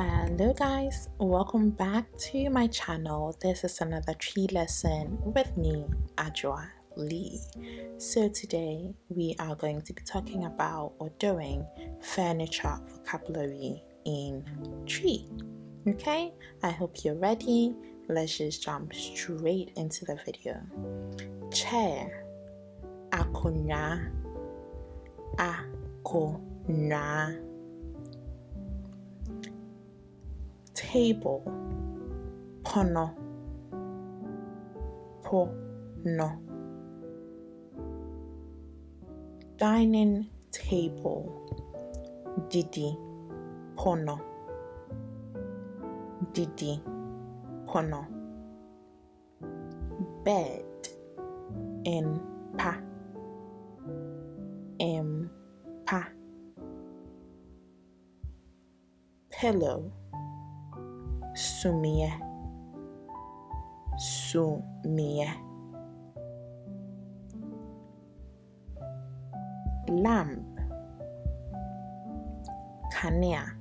Hello guys, welcome back to my channel. This is another tree lesson with me, Adwoa Lee. So today we are going to be talking about or doing furniture vocabulary in tree. Okay, I hope you're ready. Let's just jump straight into the video. Chair, akonya, akonya. Table, pono, pono. Dining table, didi, pono, didi, pono. Bed, empa, empa. Pillow, sumie, sumie. Lamp, kanea,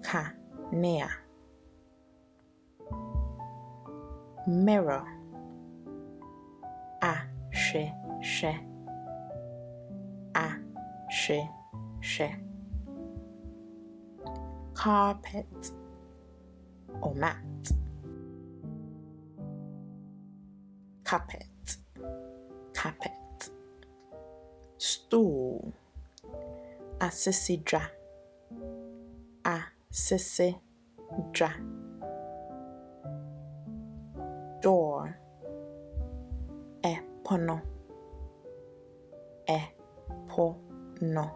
kanea. Mirror, she, she. Carpet or mat, carpet, carpet. Stool, asisidra, asisidra. Door, epono, epono.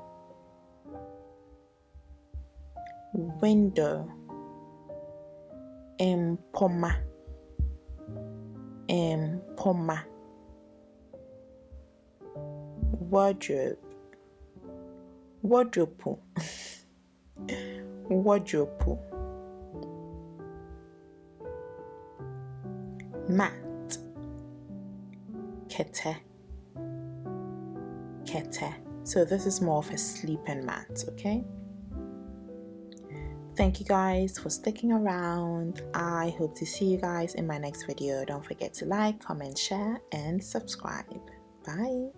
Window, empoma, empoma. Wardrobe, wardrobe, wardrobe. Mat, kete, kete. So this is more of a sleeping mat, okay? Thank you guys for sticking around. I hope to see you guys in my next video. Don't forget to like, comment, share, and subscribe. Bye.